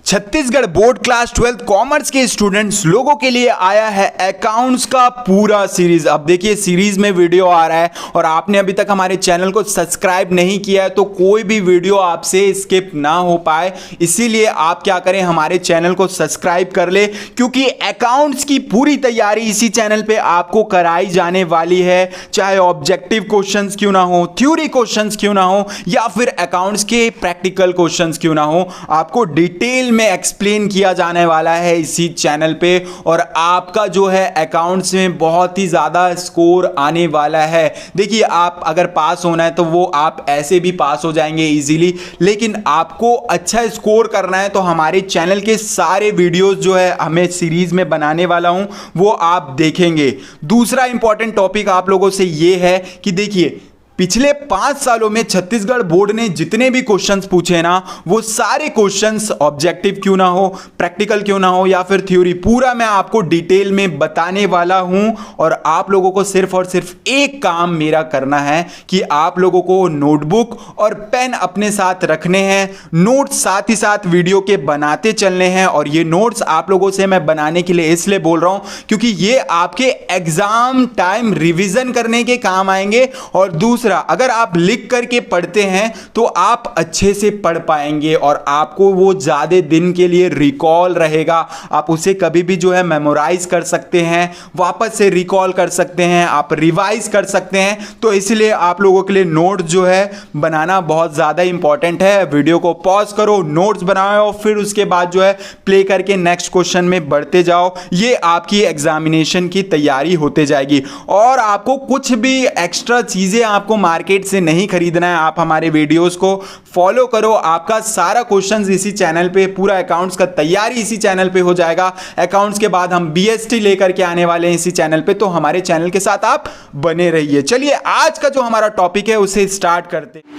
Chhattisgarh board class 12 commerce के students लोगों के लिए आया है अकाउंट्स का पूरा सीरीज। अब देखिए सीरीज में वीडियो आ रहा है और आपने अभी तक हमारे चैनल को सब्सक्राइब नहीं किया है तो कोई भी वीडियो आपसे स्किप ना हो पाए, इसीलिए आप क्या करें, हमारे चैनल को सब्सक्राइब कर ले, क्योंकि अकाउंट्स की पूरी तैयारी इसी चैनल पे आपको कराई जाने वाली है। चाहे ऑब्जेक्टिव क्वेश्चंस क्यों ना हो, थ्योरी क्वेश्चंस क्यों ना हो, या फिर अकाउंट्स के प्रैक्टिकल क्वेश्चंस क्यों ना हो, आपको डिटेल में एक्सप्लेन किया जाने वाला है इसी चैनल पे। और आपका जो है अकाउंट्स में बहुत ही ज्यादा स्कोर आने वाला है। देखिए आप अगर पास होना है तो वो आप ऐसे भी पास हो जाएंगे इजीली, लेकिन आपको अच्छा स्कोर करना है तो हमारे चैनल के सारे वीडियोस जो है हमें सीरीज में बनाने वाला हूं वो आप देखेंगे। दूसरा इंपॉर्टेंट टॉपिक आप लोगों से ये है कि देखिए पिछले 5 सालों में छत्तीसगढ़ बोर्ड ने जितने भी क्वेश्चंस पूछे ना, वो सारे क्वेश्चंस ऑब्जेक्टिव क्यों ना हो, प्रैक्टिकल क्यों ना हो या फिर थ्योरी, पूरा मैं आपको डिटेल में बताने वाला हूं। और आप लोगों को सिर्फ और सिर्फ एक काम मेरा करना है कि आप लोगों को नोटबुक और पेन अपने साथ रखने हैं, नोट्स साथ ही साथ वीडियो के बनाते चलने हैं। और ये नोट्स आप लोगों से मैं बनाने के लिए इसलिए बोल रहा हूं क्योंकि ये आपके एग्जाम टाइम रिविजन करने के काम आएंगे। और दूसरा, अगर आप लिख करके पढ़ते हैं तो आप अच्छे से पढ़ पाएंगे और आपको वो ज्यादा दिन के लिए रिकॉल रहेगा। आप उसे कभी भी जो है मेमोराइज कर सकते हैं, वापस से रिकॉल कर सकते हैं, आप रिवाइज कर सकते हैं। तो इसलिए आप लोगों के लिए नोट्स जो है बनाना बहुत ज्यादा इंपॉर्टेंट है। वीडियो को पॉज करो, नोट्स बनाओ, फिर उसके बाद जो है प्ले करके नेक्स्ट क्वेश्चन में बढ़ते जाओ। ये आपकी एग्जामिनेशन की तैयारी होते जाएगी। और आपको कुछ भी एक्स्ट्रा चीजें आपको मार्केट से नहीं खरीदना है, आप हमारे वीडियोस को फॉलो करो। आपका सारा क्वेश्चंस इसी चैनल पे, पूरा अकाउंट्स का तैयारी इसी चैनल पे हो जाएगा। अकाउंट्स के बाद हम बीएसटी लेकर के आने वाले हैं इसी चैनल पे, तो हमारे चैनल के साथ आप बने रहिए। चलिए आज का जो हमारा टॉपिक है उसे स्टार्ट करते हैं।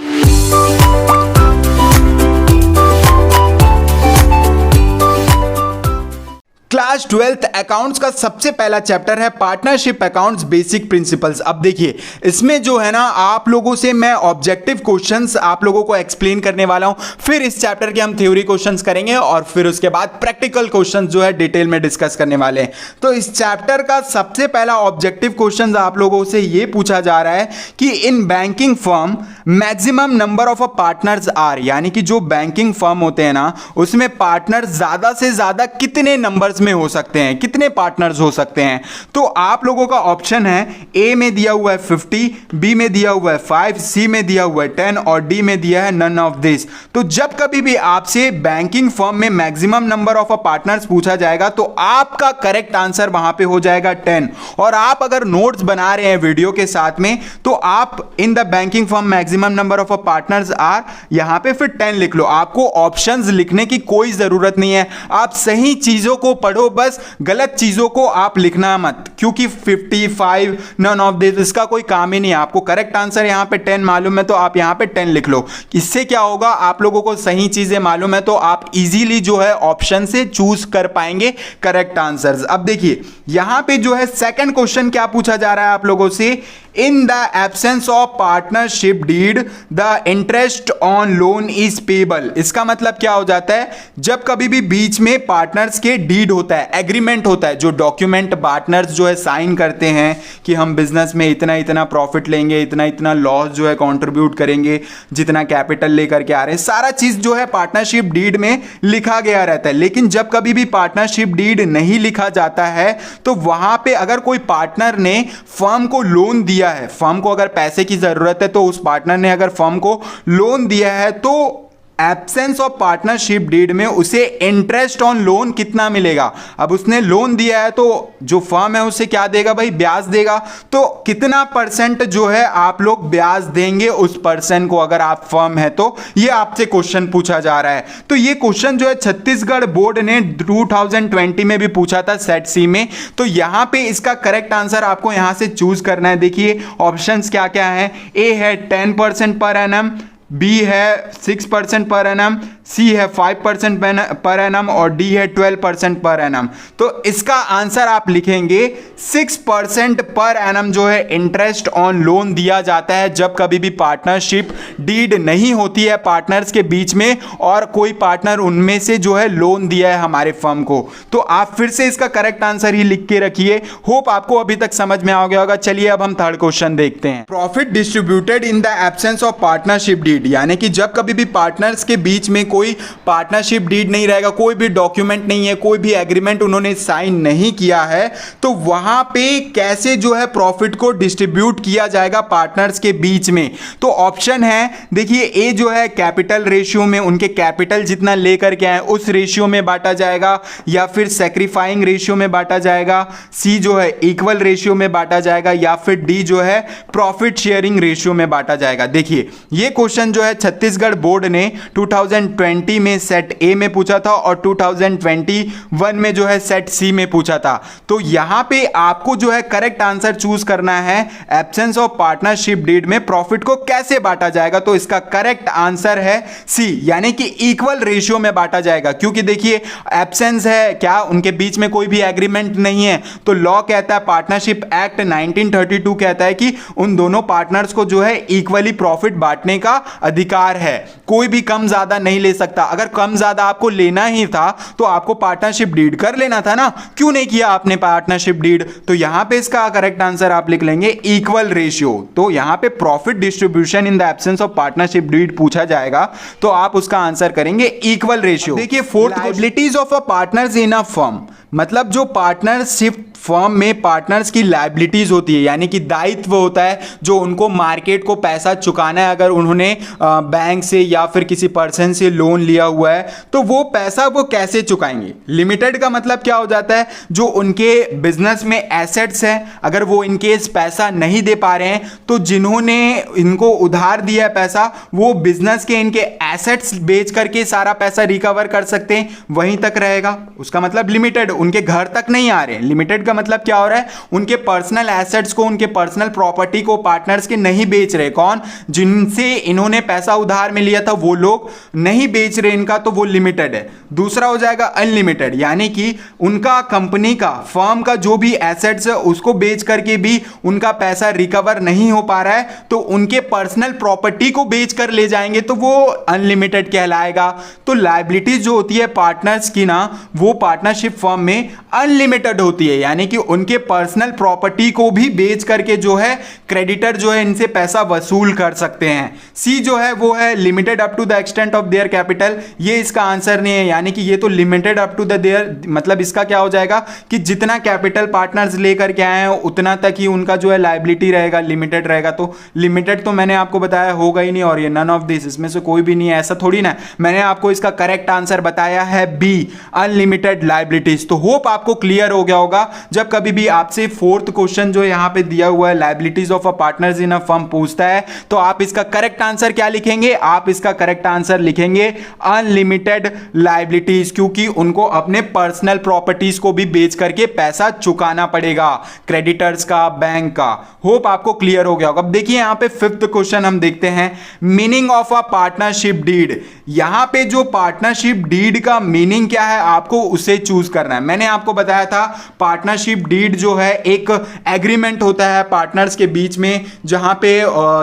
क्लास 12th अकाउंट्स का सबसे पहला चैप्टर है पार्टनरशिप अकाउंट्स बेसिक प्रिंसिपल्स। अब देखिए इसमें जो है ना आप लोगों से मैं ऑब्जेक्टिव क्वेश्चंस आप लोगों को एक्सप्लेन करने वाला हूं, फिर इस चैप्टर के हम थ्योरी क्वेश्चंस करेंगे और फिर उसके बाद प्रैक्टिकल क्वेश्चंस जो है डिटेल में डिस्कस करने वाले हैं। तो इस चैप्टर का सबसे पहला ऑब्जेक्टिव क्वेश्चन आप लोगों से यह पूछा जा रहा है कि in banking firm maximum number of partners are, यानी कि जो बैंकिंग फर्म होते हैं ना उसमें पार्टनर ज्यादा से ज्यादा कितने नंबर में हो सकते हैं, कितने पार्टनर्स हो सकते हैं। तो आप लोगों का ऑप्शन है, ए में दिया हुआ है 50, बी में दिया हुआ है 5, सी में दिया हुआ है 10 और डी में दिया है नन ऑफ दिस। तो जब कभी भी आपसे बैंकिंग फर्म में मैक्सिमम नंबर ऑफ पार्टनर्स पूछा जाएगा तो आपका करेक्ट आंसर वहां पे हो जाएगा 10। और आप अगर नोट्स बना रहे हैं वीडियो के साथ में तो आप in the banking firm maximum number of partners are, यहां पे फिर 10 लिख लो। आपको ऑप्शंस लिखने की कोई जरूरत नहीं है, आप सही चीजों को पढ़ो, बस गलत चीजों को आप लिखना मत, क्योंकि 55 नन ऑफ दिस इसका कोई काम ही नहीं है। आपको करेक्ट आंसर यहां पे 10 मालूम है तो आप यहां पे 10 लिख लो। इससे क्या होगा, आप लोगों को सही चीजें मालूम है तो आप इजीली जो है ऑप्शन से चूज कर पाएंगे करेक्ट आंसर्स। अब देखिए यहां पे जो है सेकंड क्वेश्चन क्या पूछा जा रहा है आप लोगों से, इन the absence of partnership did the interest on loan is payable. इसका मतलब क्या हो जाता है, जब कभी भी बीच में पार्टनर्स के डीड होता है, एग्रीमेंट होता है, जो डॉक्यूमेंट पार्टनर्स जो है साइन करते हैं कि हम बिजनेस में इतना इतना प्रॉफिट लेंगे, इतना इतना लॉस जो है कंट्रीब्यूट करेंगे, जितना कैपिटल लेकर के आ रहे हैं, सारा चीज जो है पार्टनरशिप डीड में लिखा गया रहता है। लेकिन जब कभी भी पार्टनरशिप डीड नहीं लिखा जाता है तो वहां पे अगर कोई पार्टनर ने फर्म को लोन दिया है, फर्म को अगर पैसे की जरूरत है तो उस पार्टनर ने अगर फर्म को लोन दिया है तो एब्सेंस ऑफ पार्टनरशिप डीड में उसे इंटरेस्ट ऑन लोन कितना मिलेगा। अब उसने लोन दिया है तो जो फर्म है उसे क्या देगा भाई, ब्याज देगा। तो कितना परसेंट जो है आप लोग ब्याज देंगे उस पर्सन को, अगर आप फर्म है तो ये आपसे क्वेश्चन पूछा जा रहा है। तो ये क्वेश्चन जो है छत्तीसगढ़ बोर्ड ने 2020 में भी पूछा था सेट सी में। तो यहां पे इसका करेक्ट आंसर आपको यहां से चूज करना है। देखिए ऑप्शंस क्या क्या है, ए है 10% पर एनम, बी है 6% पर एनम, सी है 5% पर एनम और डी है 12% पर एनम। तो इसका आंसर आप लिखेंगे 6% पर एनम जो है इंटरेस्ट ऑन लोन दिया जाता है जब कभी भी पार्टनरशिप डीड नहीं होती है पार्टनर्स के बीच में और कोई पार्टनर उनमें से जो है लोन दिया है हमारे फर्म को। तो आप फिर से इसका करेक्ट आंसर ही लिख के रखिए। होप आपको अभी तक समझ में आ गया होगा। चलिए अब हम थर्ड क्वेश्चन देखते हैं। Profit distributed in the absence of partnership deed, यानी कि जब कभी भी पार्टनर्स के बीच में कोई पार्टनरशिप डीड नहीं रहेगा, कोई भी डॉक्यूमेंट नहीं है, कोई भी एग्रीमेंट उन्होंने साइन नहीं किया है, तो वहां पे कैसे जो है प्रॉफिट को डिस्ट्रीब्यूट किया जाएगा पार्टनर्स के बीच में। तो ऑप्शन है, देखिए ए जो है कैपिटल रेशियो में, उनके कैपिटल जितना लेकर के आए उस रेशियो में बांटा जाएगा, या फिर सैक्रिफाइंग रेशियो में बांटा जाएगा, सी जो है इक्वल रेशियो में बांटा जाएगा, या फिर डी जो है प्रॉफिट शेयरिंग रेशियो में बांटा जाएगा। देखिए ये क्वेश्चन जो है छत्तीसगढ़ बोर्ड ने 2020 में सेट ए में पूछा था और 2021 में जो है सेट सी में पूछा था। तो यहां पे आपको जो है करेक्ट आंसर चूज करना है, एब्सेंस ऑफ पार्टनरशिप डीड में प्रॉफिट को कैसे बांटा जाएगा। तो इसका करेक्ट आंसर है सी, यानी कि इक्वल रेशियो में बांटा जाएगा। क्योंकि देखिए एब्सेंस है क्या, उनके बीच में कोई भी एग्रीमेंट नहीं है, तो लॉ कहता है, पार्टनरशिप एक्ट 1932 कहता है कि उन दोनों पार्टनर्स को जो है इक्वली प्रॉफिट बांटने का अधिकार है, कोई भी कम ज्यादा नहीं ले सकता। अगर कम ज्यादा आपको लेना ही था तो आपको पार्टनरशिप डीड कर लेना था ना, क्यों नहीं किया आपने पार्टनरशिप डीड। तो यहां पे इसका करेक्ट आंसर आप लिख लेंगे इक्वल रेशियो। तो यहां पे profit distribution in the absence of partnership deed पूछा जाएगा तो आप उसका आंसर करेंगे इक्वल रेशियो। देखिए fourth, liabilities of a partners in a firm, मतलब जो पार्टनरशिप फर्म में पार्टनर्स की लायबिलिटीज होती है, यानी कि दायित्व होता है जो उनको मार्केट को पैसा चुकाना है। अगर उन्होंने बैंक से या फिर किसी पर्सन से लोन लिया हुआ है तो वो पैसा वो कैसे चुकाएंगे। लिमिटेड का मतलब क्या हो जाता है, जो उनके बिजनेस में एसेट्स हैं, अगर वो इनकेस पैसा नहीं दे पा रहे हैं तो जिन्होंने इनको उधार दिया है पैसा, वो बिजनेस के इनके एसेट्स बेच करके सारा पैसा रिकवर कर सकते हैं, वहीं तक रहेगा। उसका मतलब लिमिटेड, उनके घर तक नहीं आ रहे हैं। लिमिटेड का मतलब क्या हो रहा है, उनके पर्सनल एसेट्स को, उनके पर्सनल प्रॉपर्टी को पार्टनर्स के नहीं बेच रहे। कौन, जिनसे इन्होंने पैसा उधार में लिया था वो लोग नहीं बेच रहे इनका, तो वो लिमिटेड है। दूसरा हो जाएगा अनलिमिटेड, यानी कि उनका कंपनी का, फर्म का जो भी एसेट्स है उसको बेच करके भी उनका पैसा रिकवर नहीं हो पा रहा है, तो उनके पर्सनल प्रॉपर्टी को बेच कर ले जाएंगे तो वो अनलिमिटेड कहलाएगा। तो लायबिलिटीज जो होती है पार्टनर्स की ना, वो पार्टनरशिप फर्म में अनलिमिटेड होती है, यानी कि उनके पर्सनल प्रॉपर्टी को भी बेच करके जो है क्रेडिटर जो है इनसे पैसा वसूल कर सकते हैं। सी जो है वो है limited up to the extent of their capital, ये इसका आंसर नहीं है, यानी कि ये तो limited up to the their, मतलब इसका क्या हो जाएगा कि जितना कैपिटल पार्टनर्स लेकर के आए हैं उतना तक ही उनका जो है लायबिलिटी रहेगा, लिमिटेड रहेगा। तो लिमिटेड तो मैंने आपको बताया होगा ही नहीं, और ये नन ऑफ दिस, इसमें से कोई भी नहीं है, ऐसा थोड़ी ना। मैंने आपको इसका करेक्ट आंसर बताया है बी, अनलिमिटेड लायबिलिटीज। तो होप आपको क्लियर हो गया होगा। जब कभी भी आपसे फोर्थ क्वेश्चन जो यहां पे दिया हुआ है liabilities of a partners in a firm पूछता है तो आप इसका करेक्ट आंसर क्या लिखेंगे, आप इसका करेक्ट आंसर लिखेंगे अनलिमिटेड लायबिलिटीज, क्योंकि उनको अपने पर्सनल प्रॉपर्टीज को भी बेच करके पैसा चुकाना पड़ेगा, क्रेडिटर्स का, बैंक का। होप आपको क्लियर हो गया होगा। अब देखिए यहां पे फिफ्थ क्वेश्चन हम देखते हैं, meaning of a partnership deed. यहां पे जो पार्टनरशिप डीड का मीनिंग क्या है आपको उसे चूज करना है। मैंने आपको बताया था पार्टनरशिप डीड जो है एक एग्रीमेंट होता है पार्टनर्स के बीच में, जहां पे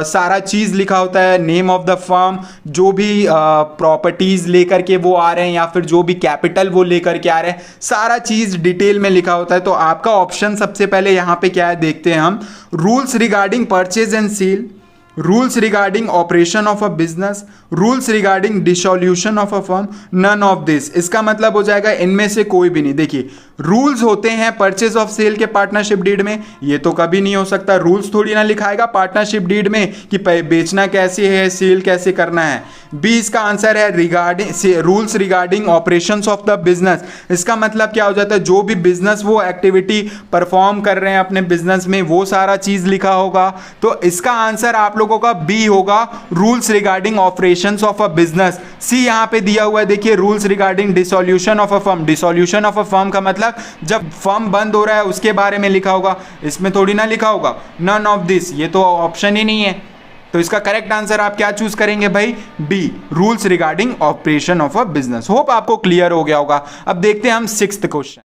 सारा चीज लिखा होता है, नेम ऑफ द फर्म, जो भी प्रॉपर्टीज लेकर के वो आ रहे हैं या फिर जो भी कैपिटल वो लेकर के आ रहे हैं, सारा चीज डिटेल में लिखा होता है। तो आपका ऑप्शन सबसे पहले यहां पे क्या है देखते हैं हम, rules regarding purchase and sale, rules regarding operation of a business, rules regarding dissolution of a firm, none of this. इसका मतलब हो जाएगा इनमें से कोई भी नहीं। देखिए रूल्स होते हैं परचेज ऑफ सेल के पार्टनरशिप डीड में, ये तो कभी नहीं हो सकता, रूल्स थोड़ी ना लिखाएगा पार्टनरशिप डीड में कि बेचना कैसे है, सेल कैसे करना है। बी इसका आंसर है regarding, rules regarding operations of the business. इसका मतलब क्या हो जाता है, जो भी बिजनेस वो एक्टिविटी परफॉर्म कर रहे हैं अपने बिजनेस में वो सारा चीज लिखा होगा। तो इसका आंसर आप लोगों का बी होगा, rules regarding operations of a business. See यहां पे दिया हुआ है, देखिए rules regarding dissolution of a firm. Dissolution of a firm का मतलब जब फर्म बंद हो रहा है उसके बारे में लिखा होगा, इसमें थोड़ी ना लिखा होगा। नन ऑफ दिस, ये तो ऑप्शन ही नहीं है। तो इसका करेक्ट आंसर आप क्या चूज करेंगे भाई? B, rules regarding operation of a business. Hope आपको क्लियर हो गया होगा। अब देखते हैं हम 6th क्वेश्चन।